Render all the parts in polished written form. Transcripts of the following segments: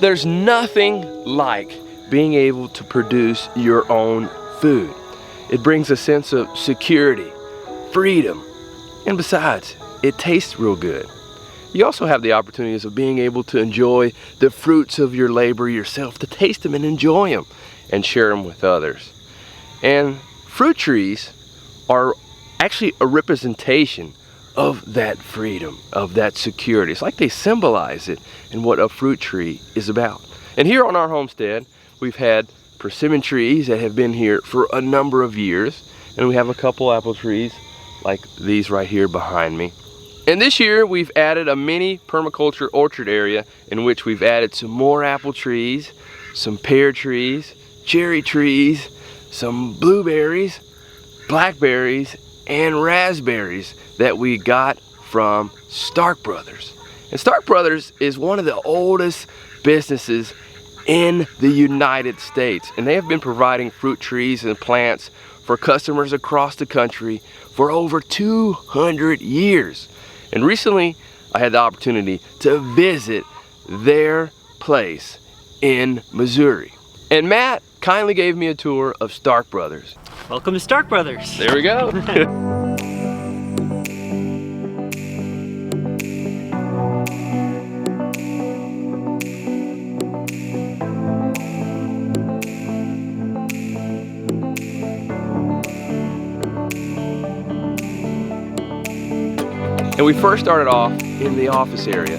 There's nothing like being able to produce your own food. It brings a sense of security, freedom, and besides, it tastes real good. You also have the opportunities of being able to enjoy the fruits of your labor yourself, to taste them and enjoy them and share them with others. And fruit trees are actually a representation of that freedom, of that security. It's like they symbolize it in what a fruit tree is about. And here on our homestead, we've had persimmon trees that have been here for a number of years, and we have a couple apple trees like these right here behind me. And this year we've added a mini permaculture orchard area in which we've added some more apple trees, some pear trees, cherry trees, some blueberries, blackberries, and raspberries that we got from Stark Brothers. And Stark Brothers is one of the oldest businesses in the United States, and they have been providing fruit trees and plants for customers across the country for over 200 years. And recently I had the opportunity to visit their place in Missouri. And Matt kindly gave me a tour of Stark Brothers. Welcome to Stark Brothers. There we go. And we first started off in the office area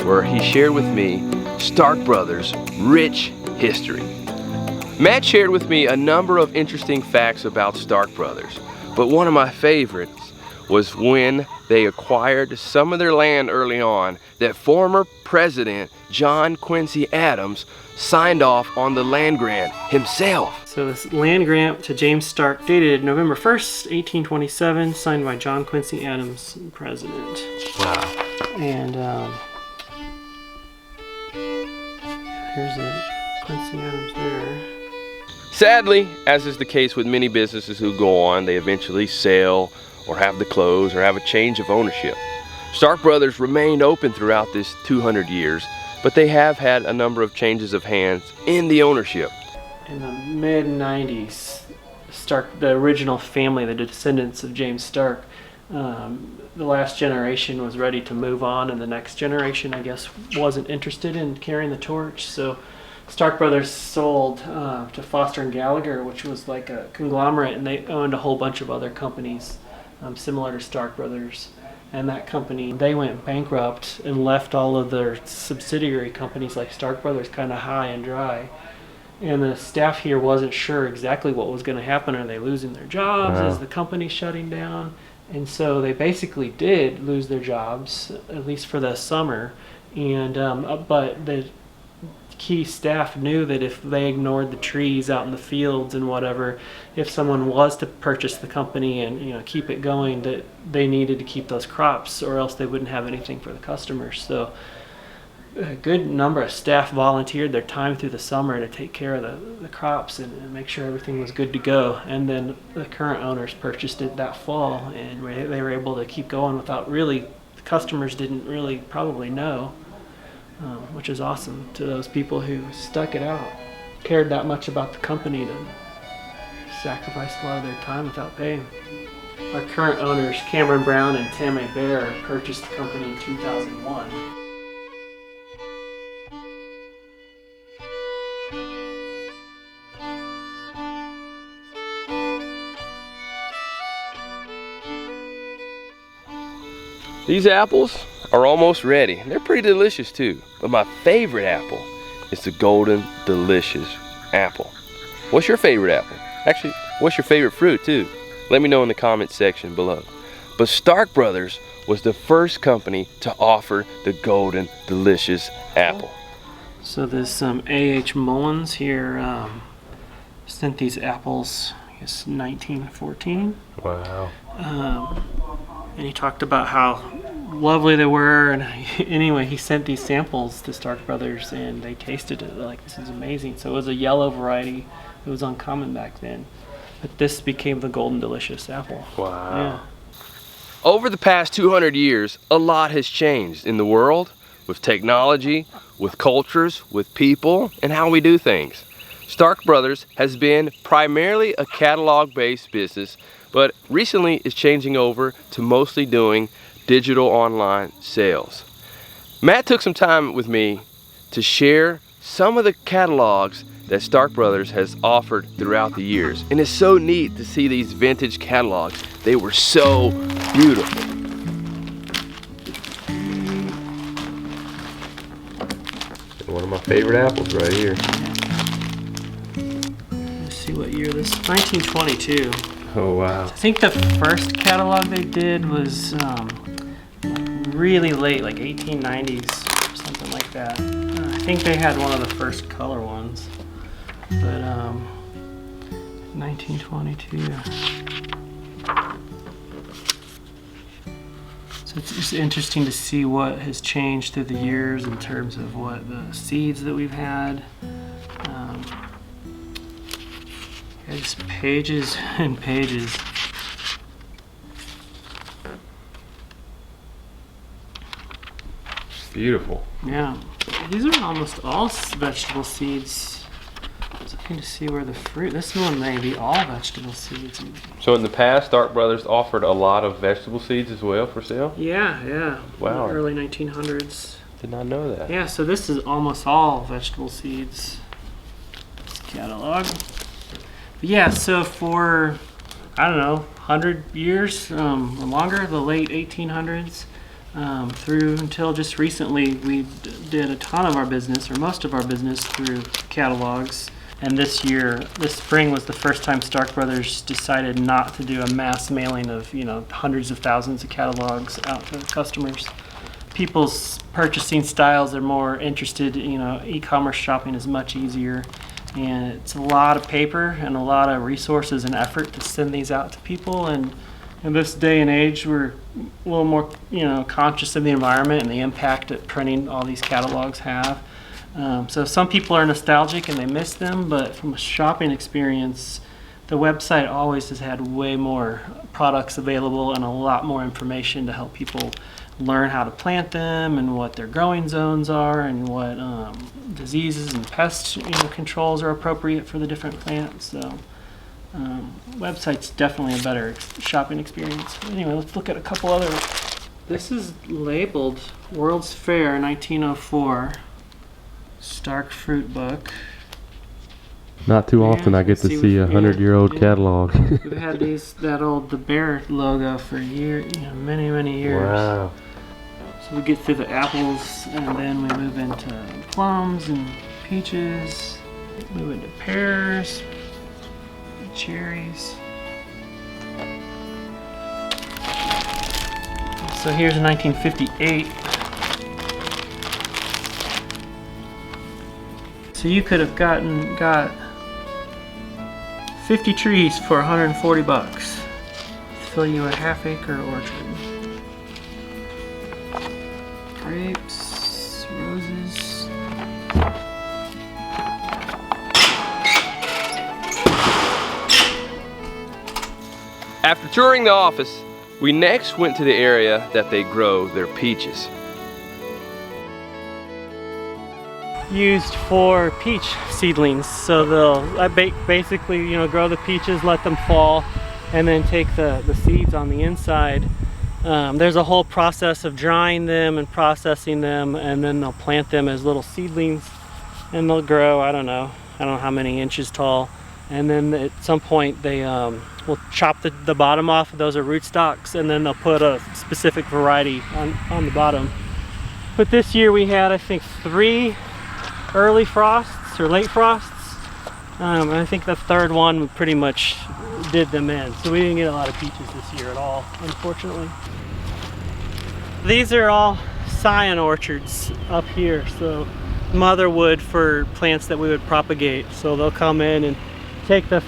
where he shared with me Stark Brothers' rich history. Matt shared with me a number of interesting facts about Stark Brothers, but one of my favorites was when they acquired some of their land early on that former President John Quincy Adams signed off on the land grant himself. So this land grant to James Stark dated November 1st, 1827, signed by John Quincy Adams, president. Wow. And here's the Quincy Adams there. Sadly, as is the case with many businesses who go on, they eventually sell or have to close or have a change of ownership. Stark Brothers remained open throughout this 200 years, but they have had a number of changes of hands in the ownership. In the mid-90s, Stark, the original family, the descendants of James Stark, the last generation was ready to move on, and the next generation, I guess, wasn't interested in carrying the torch. So Stark Brothers sold to Foster and Gallagher, which was like a conglomerate, and they owned a whole bunch of other companies similar to Stark Brothers. And that company, they went bankrupt and left all of their subsidiary companies like Stark Brothers kind of high and dry. And the staff here wasn't sure exactly what was going to happen. Are they losing their jobs? Wow. Is the company shutting down? And so they basically did lose their jobs, at least for the summer. And but the key staff knew that if they ignored the trees out in the fields and whatever, if someone was to purchase the company and keep it going, that they needed to keep those crops, or else they wouldn't have anything for the customers. So a good number of staff volunteered their time through the summer to take care of the crops and make sure everything was good to go. And then the current owners purchased it that fall, and they were able to keep going without really, the customers didn't really probably know. Which is awesome to those people who stuck it out, cared that much about the company to sacrifice a lot of their time without paying. Our current owners, Cameron Brown and Tammy Bear, purchased the company in 2001. These apples are almost ready. They're pretty delicious too, but my favorite apple is the Golden Delicious apple. What's your favorite apple? Actually, what's your favorite fruit too? Let me know in the comments section below. But Stark Brothers was the first company to offer the Golden Delicious apple. So this A.H. Mullins here sent these apples, I guess 1914. Wow. And he talked about how lovely they were, and anyway, he sent these samples to Stark Brothers, and they tasted it like, this is amazing. So it was a yellow variety. It was uncommon back then, but this became the Golden Delicious apple. Wow. Yeah. Over the past 200 years, a lot has changed in the world, with technology, with cultures, with people, and how we do things. Stark Brothers has been primarily a catalog-based business, but recently is changing over to mostly doing digital online sales. Matt took some time with me to share some of the catalogs that Stark Brothers has offered throughout the years. And it's so neat to see these vintage catalogs. They were so beautiful. One of my favorite apples right here. Let's see what year this is. 1922. Oh wow. I think the first catalog they did was really late, like 1890s or something like that. I think they had one of the first color ones. But 1922. So it's just interesting to see what has changed through the years in terms of what the seeds that we've had. Just pages and pages. Beautiful. Yeah, these are almost all vegetable seeds. I was looking to see where the fruit. This one may be all vegetable seeds. So in the past, Stark Brothers offered a lot of vegetable seeds as well for sale? Yeah. Wow. Early 1900s. Did not know that. Yeah, so this is almost all vegetable seeds. This catalog. But yeah, so for, I don't know, 100 years or longer, the late 1800s, through until just recently, we did a ton of our business, or most of our business, through catalogs. And this year, this spring was the first time Stark Brothers decided not to do a mass mailing of, hundreds of thousands of catalogs out to customers. People's purchasing styles are more interested, e-commerce shopping is much easier. And it's a lot of paper and a lot of resources and effort to send these out to people. And in this day and age, we're a little more, conscious of the environment and the impact that printing all these catalogs have. So some people are nostalgic and they miss them, but from a shopping experience, the website always has had way more products available and a lot more information to help people learn how to plant them and what their growing zones are and what diseases and pest controls are appropriate for the different plants. So website's definitely a better shopping experience. Anyway, let's look at a couple other. This is labeled World's Fair 1904 Stark Fruit Book. Not too often I get to see a 100-year-old catalog. We've had the bear logo for years, many years. Wow. So we get through the apples, and then we move into plums and peaches. Move into pears, cherries. So here's 1958. So you could have got 50 trees for 140 bucks. Fill you a half-acre orchard. Grapes, roses. After touring the office, we next went to the area that they grow their peaches. Used for peach seedlings, so they'll basically grow the peaches, let them fall, and then take the seeds on the inside. There's a whole process of drying them and processing them, and then they'll plant them as little seedlings, and they'll grow, I don't know how many inches tall, and then at some point they will chop the bottom off. Those are rootstocks, and then they'll put a specific variety on the bottom. But this year we had, I think, 3 early frosts or late frosts. I think the third one pretty much did them in. So we didn't get a lot of peaches this year at all, unfortunately. These are all scion orchards up here. So motherwood for plants that we would propagate. So they'll come in and take the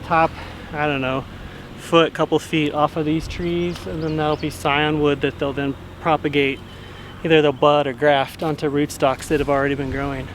top, I don't know, couple feet off of these trees, and then that'll be scion wood that they'll then propagate. Either they'll bud or graft onto rootstocks that have already been growing.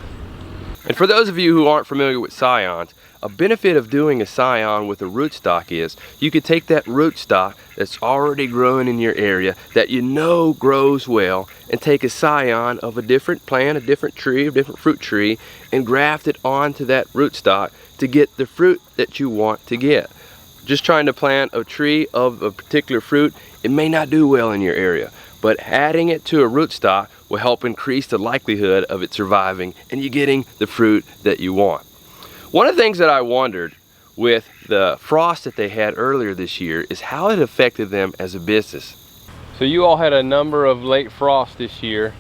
And for those of you who aren't familiar with scions, A benefit of doing a scion with a rootstock is you could take that rootstock that's already growing in your area that you know grows well and take a scion of a different plant, a different tree, a different fruit tree, and graft it onto that rootstock to get the fruit that you want to get. Just trying to plant a tree of a particular fruit, it may not do well in your area, but adding it to a rootstock will help increase the likelihood of it surviving and you getting the fruit that you want. One of the things that I wondered with the frost that they had earlier this year is how it affected them as a business. So you all had a number of late frosts this year,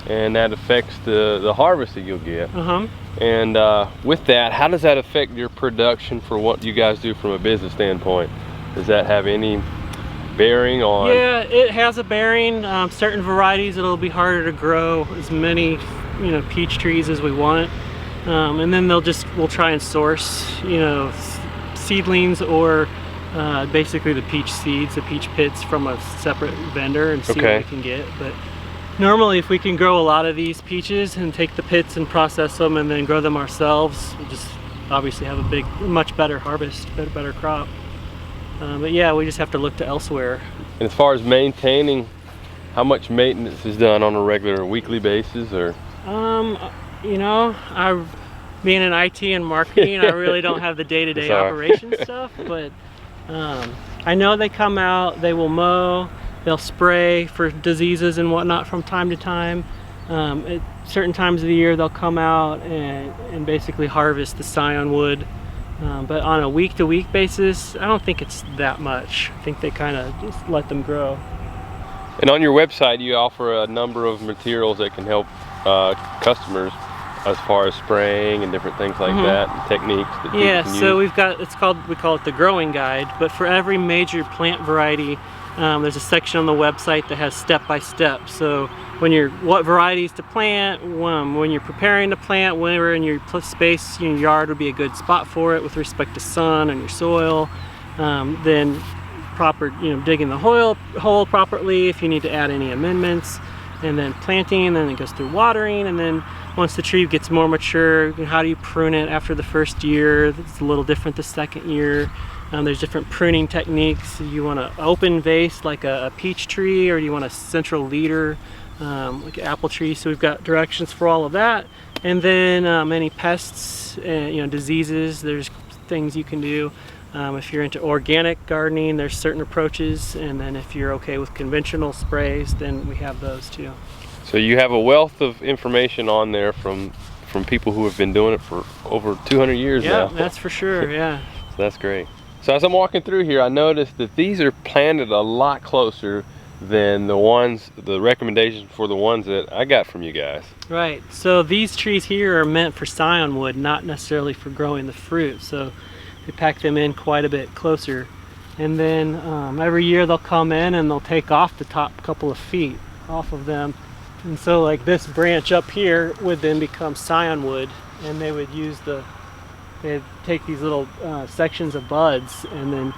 and that affects the harvest that you'll get. And with that, how does that affect your production for what you guys do from a business standpoint? Does that have any bearing on? Yeah, it has a bearing. Certain varieties, it'll be harder to grow as many, peach trees as we want. And then we'll try and source, seedlings or basically the peach seeds, the peach pits from a separate vendor and see what we can get. But normally if we can grow a lot of these peaches and take the pits and process them and then grow them ourselves, we'll just obviously have a much better harvest, better crop. But yeah, we just have to look to elsewhere. And as far as maintaining, how much maintenance is done on a regular weekly basis, or? Being in IT and marketing, I really don't have the day-to-day operation stuff, but I know they come out, they will mow, they'll spray for diseases and whatnot from time to time. At certain times of the year, they'll come out and basically harvest the scion wood. But on a week-to-week basis, I don't think it's that much. I think they kind of just let them grow. And on your website, you offer a number of materials that can help customers as far as spraying and different things like that, and techniques that you can use. So we call it the growing guide, but for every major plant variety, there's a section on the website that has step-by-step. So what varieties to plant, when you're preparing to plant, whenever in your space, your yard would be a good spot for it with respect to sun and your soil. Then proper, digging the hole properly if you need to add any amendments, and then planting, and then it goes through watering, and then once the tree gets more mature, how do you prune it after the first year? It's a little different the second year. There's different pruning techniques. You want an open vase like a peach tree, or do you want a central leader like an apple tree? So we've got directions for all of that. And then any pests, diseases, there's things you can do. If you're into organic gardening, there's certain approaches, and then if you're okay with conventional sprays, then we have those too. So you have a wealth of information on there from people who have been doing it for over 200 years now. Yeah, that's for sure, yeah. So that's great. So as I'm walking through here, I noticed that these are planted a lot closer than the recommendations for the ones that I got from you guys. Right, so these trees here are meant for scion wood, not necessarily for growing the fruit. So we pack them in quite a bit closer. And then every year they'll come in and they'll take off the top couple of feet off of them. And so like this branch up here would then become scion wood, and they would they'd take these little sections of buds and then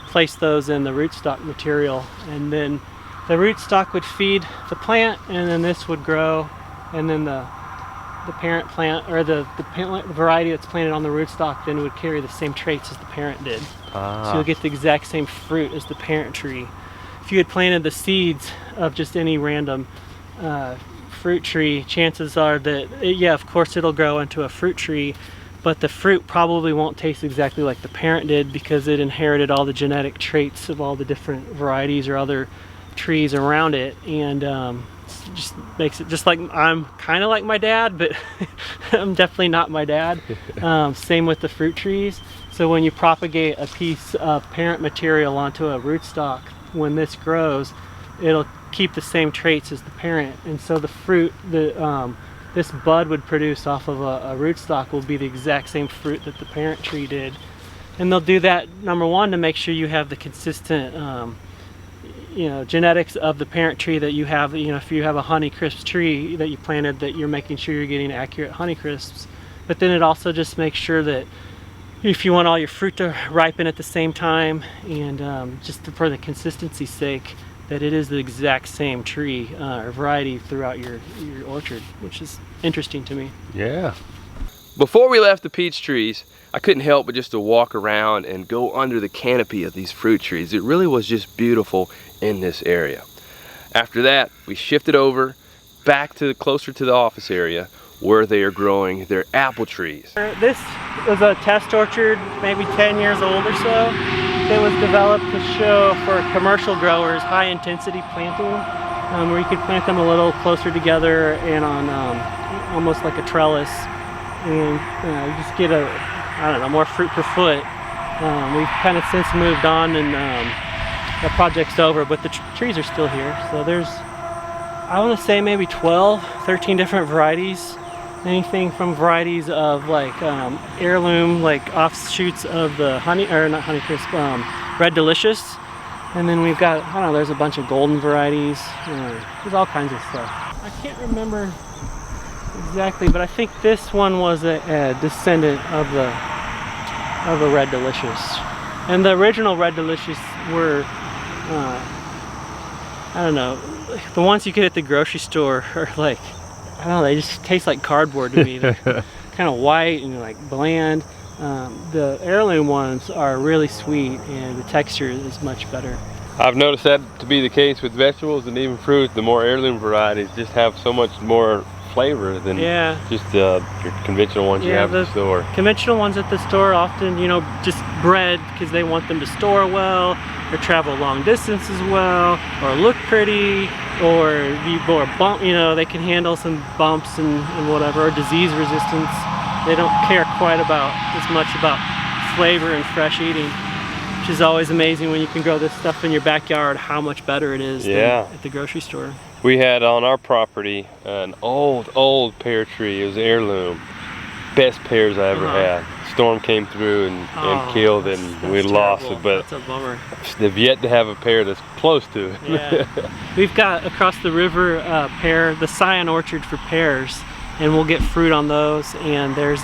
place those in the rootstock material, and then the rootstock would feed the plant, and then this would grow, and then the parent plant, or the variety that's planted on the rootstock, then would carry the same traits as the parent did. So you'll get the exact same fruit as the parent tree. If you had planted the seeds of just any random fruit tree, chances are that, of course it'll grow into a fruit tree, but the fruit probably won't taste exactly like the parent did, because it inherited all the genetic traits of all the different varieties or other trees around it, and just makes it just like, I'm kind of like my dad, but I'm definitely not my dad. Same with the fruit trees. So when you propagate a piece of parent material onto a rootstock, when this grows, it'll keep the same traits as the parent, and so the fruit this bud would produce off of a rootstock will be the exact same fruit that the parent tree did. And they'll do that, number one, to make sure you have the consistent genetics of the parent tree that you have. If you have a Honeycrisp tree that you planted, that you're making sure you're getting accurate Honeycrisps. But then it also just makes sure that if you want all your fruit to ripen at the same time, and just for the consistency's sake, that it is the exact same tree or variety throughout your orchard, which is interesting to me. Yeah. Before we left the peach trees, I couldn't help but just to walk around and go under the canopy of these fruit trees. It really was just beautiful in this area. After that, we shifted over back to closer to the office area where they are growing their apple trees. This was a test orchard, maybe 10 years old or so. It was developed to show for commercial growers high intensity planting, where you could plant them a little closer together and on almost like a trellis, and you just get I don't know, more fruit per foot. We've kind of since moved on, and the project's over, but the trees are still here. So there's, I want to say maybe 12, 13 different varieties. Anything from varieties of like heirloom, like offshoots of the honey, or not Honeycrisp, Red Delicious. And then we've got, I don't know, there's a bunch of golden varieties. There's all kinds of stuff. I can't remember exactly, but I think this one was a descendant of the Red Delicious. And the original Red Delicious were, I don't know, the ones you get at the grocery store are like, I don't know, they just taste like cardboard to me. They're kind of white and like bland. The heirloom ones are really sweet, and the texture is much better. I've noticed that to be the case with vegetables and even fruit. The more heirloom varieties just have so much more flavor than just your conventional ones you have at the store. Conventional ones at the store often, you know, just bred because they want them to store well, or travel long distances well, or look pretty, or bump, you know, they can handle some bumps and whatever, or disease resistance. They don't care quite as much about flavor and fresh eating, which is always amazing when you can grow this stuff in your backyard, how much better it is than at the grocery store. We had on our property an old pear tree. It was heirloom. Best pears I ever had. Storm came through and killed it, and we lost it. But that's a bummer. They've yet to have a pear that's close to it. Yeah. We've got across the river the Scion Orchard for pears, and we'll get fruit on those. And there's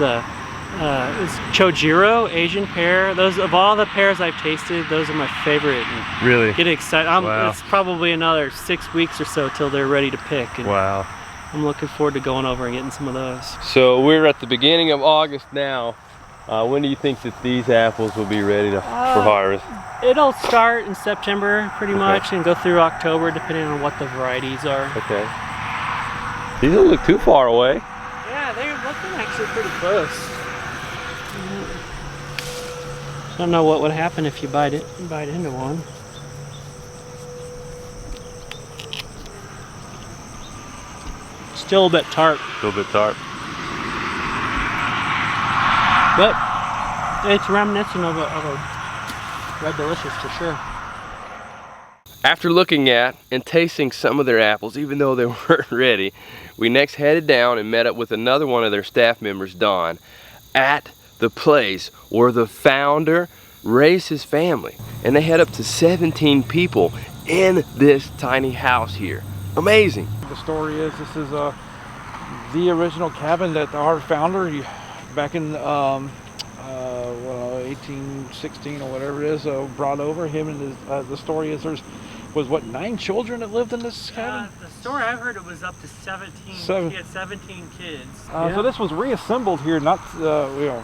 it's Chojiro Asian pear. Those, of all the pears I've tasted, those are my favorite. And really? Get excited. It's probably another 6 weeks or so till they're ready to pick. And wow. I'm looking forward to going over and getting some of those. So we're at the beginning of August now. When do you think that these apples will be ready for harvest? It'll start in September pretty much and go through October depending on what the varieties are. Okay. These don't look too far away. Yeah, they're looking actually pretty close. I don't know what would happen if you bite into one. Still a bit tart. Still a bit tart. But it's reminiscent of a Red Delicious for sure. After looking at and tasting some of their apples, even though they weren't ready, we next headed down and met up with another one of their staff members, Don, at the place where the founder raised his family. And they had up to 17 people in this tiny house here. Amazing. The story is, this is the original cabin that our founder, back in 1816 or whatever it is, brought over. Him and his, the story is was what, 9 children that lived in this cabin? The story I've heard, it was up to 17. He had 17 kids. So this was reassembled here, not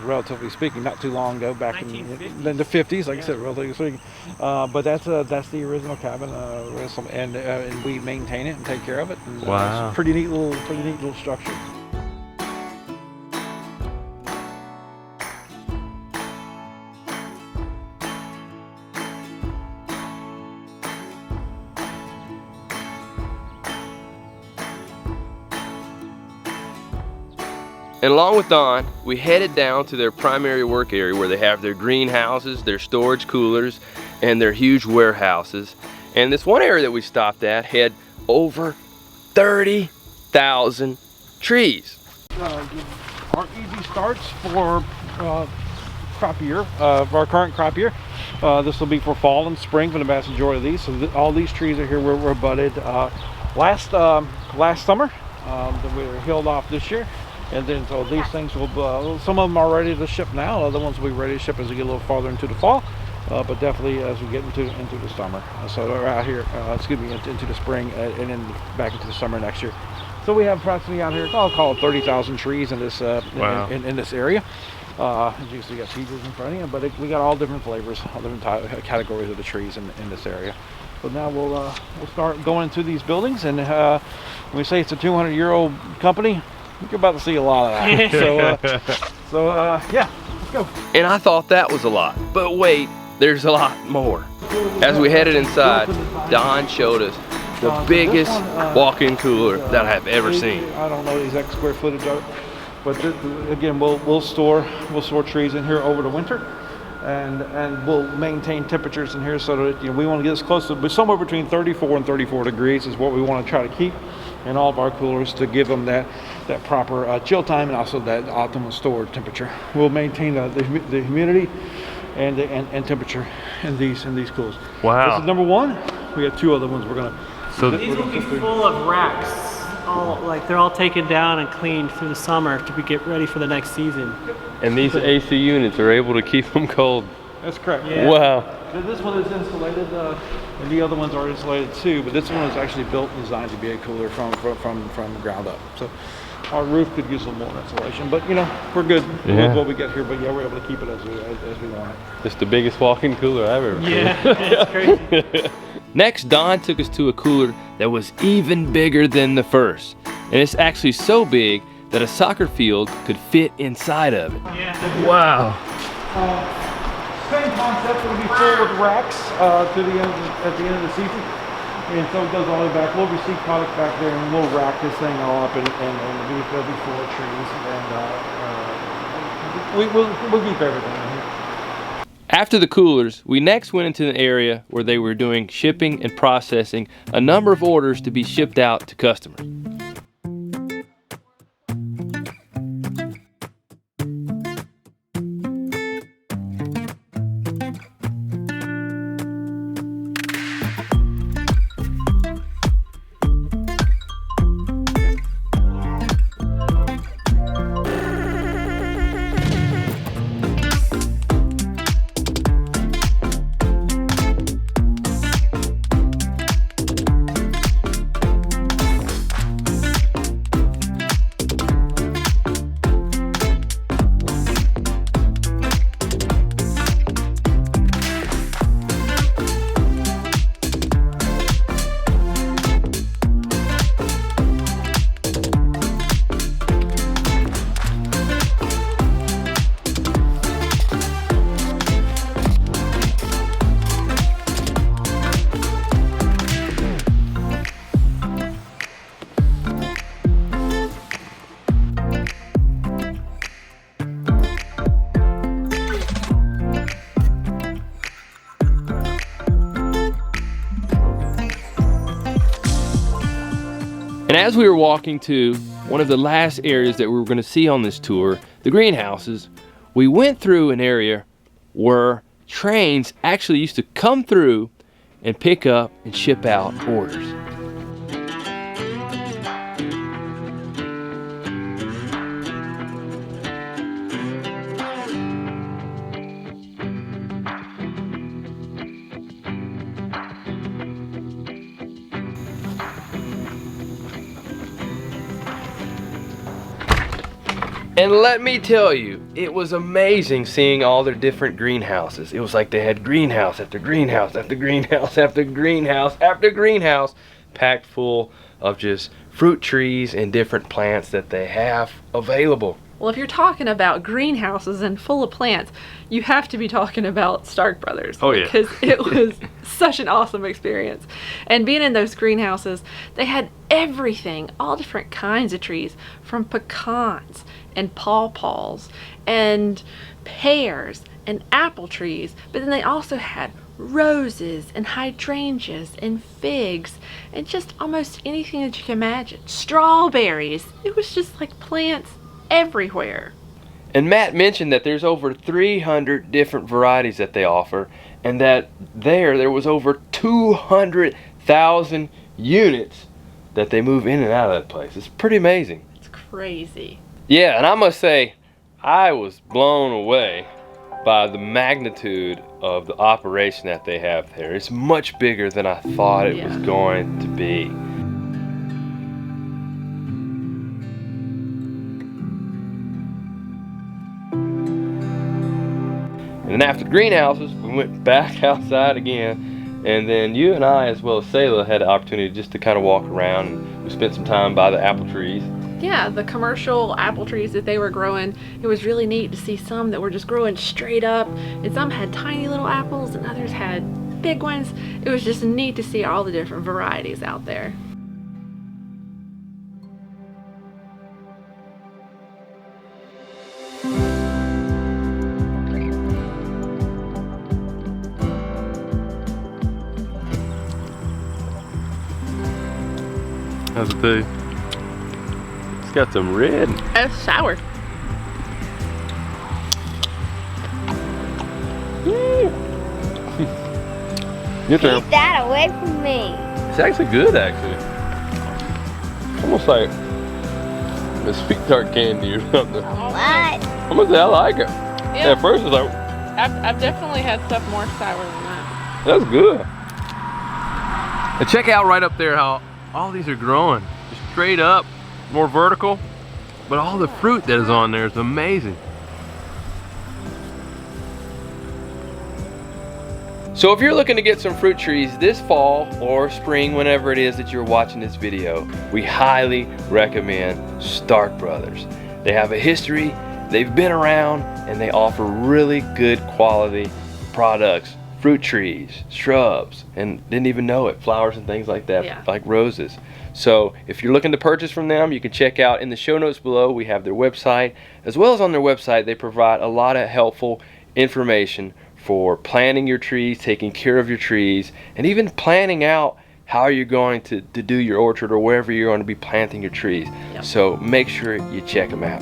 relatively speaking, not too long ago, back in the 50s, like I said, relatively speaking. But that's the original cabin, and we maintain it and take care of it. And, wow, it's a pretty neat little structure. And along with Don, we headed down to their primary work area where they have their greenhouses, their storage coolers, and their huge warehouses. And this one area that we stopped at had over 30,000 trees. Our easy starts for crop year, our current crop year. This will be for fall and spring for the vast majority of these. So all these trees are here were budded last summer. We were healed off this year. And then so these things will, some of them are ready to ship now, other ones will be ready to ship as we get a little farther into the fall, but definitely as we get into the summer. So they're out here, into the spring and then back into the summer next year. So we have approximately out here, I'll call it 30,000 trees in this Wow. in this area. As you can see, you got peaches in front of you, but we got all different flavors, all different categories of the trees in this area. So now we'll start going into these buildings, and when we say it's a 200-year-old company, you're about to see a lot of that. Yeah, let's go. And I thought that was a lot, but wait, there's a lot more. As we headed inside, Don showed us the biggest walk-in cooler that I've ever seen. I don't know the exact square footage of it, but again, we'll store trees in here over the winter, and we'll maintain temperatures in here so that we want to get as close to, but somewhere between 34 and 34 degrees is what we want to try to keep in all of our coolers to give them that proper chill time and also that optimal storage temperature. We'll maintain the humidity and temperature in these coolers. Wow. This is number one. We have two other ones we're gonna. So These will be full of racks. They're all taken down and cleaned through the summer to get ready for the next season. and these AC units are able to keep them cold. That's correct. Yeah. Wow. This one is insulated, and the other ones are insulated too. But this one is actually built and designed to be a cooler from the ground up. So our roof could use a little more insulation, but we're good with what we get here. But yeah, we're able to keep it as we want it. It's the biggest walk-in cooler I've ever seen. Yeah, it's crazy. Next, Don took us to a cooler that was even bigger than the first. And it's actually so big that a soccer field could fit inside of it. Yeah. Wow. Same concept. It'll be full with racks at the end of the season, and so it goes all the way back. We'll receive products back there, and we'll rack this thing all up, and it'll be full of trees, and we'll keep everything in here. After the coolers, we next went into an area where they were doing shipping and processing a number of orders to be shipped out to customers. And as we were walking to one of the last areas that we were going to see on this tour, the greenhouses, we went through an area where trains actually used to come through and pick up and ship out orders. And let me tell you, it was amazing seeing all their different greenhouses. It was like they had greenhouse after greenhouse after greenhouse after greenhouse after greenhouse, packed full of just fruit trees and different plants that they have available. Well, if you're talking about greenhouses and full of plants, you have to be talking about Stark Brothers. Oh, yeah. Because it was such an awesome experience. And being in those greenhouses, they had everything, all different kinds of trees, from pecans and pawpaws and pears and apple trees. But then they also had roses and hydrangeas and figs and just almost anything that you can imagine. Strawberries. It was just like plants everywhere. And Matt mentioned that there's over 300 different varieties that they offer, and that there was over 200,000 units that they move in and out of that place. It's pretty amazing. It's crazy. Yeah, and I must say, I was blown away by the magnitude of the operation that they have there. It's much bigger than I thought it was going to be. And then after the greenhouses, we went back outside again. And then you and I, as well as Selah, had the opportunity just to kind of walk around. And we spent some time by the apple trees. Yeah, the commercial apple trees that they were growing, it was really neat to see some that were just growing straight up, and some had tiny little apples and others had big ones. It was just neat to see all the different varieties out there. How's it taste? It's got some red. It's sour. Your turn. Keep that away from me. It's actually good, actually. Almost like a sweet tart candy or something. What? I'm gonna say I like it. Yeah. At first it's like, I've definitely had stuff more sour than that. that's good. And check out right up there how all these are growing. Just straight up, more vertical. But all the fruit that is on there is amazing. So if you're looking to get some fruit trees this fall or spring, whenever it is that you're watching this video, we highly recommend Stark Brothers. They have a history, they've been around, and they offer really good quality products. Fruit trees, shrubs, and didn't even know it, flowers and things like that, Yeah. like roses. So if you're looking to purchase from them, you can check out in the show notes below. We have their website, as well as on their website they provide a lot of helpful information for planting your trees, taking care of your trees, and even planning out how you're going to do your orchard or wherever you're going to be planting your trees. Yep. So make sure you check them out.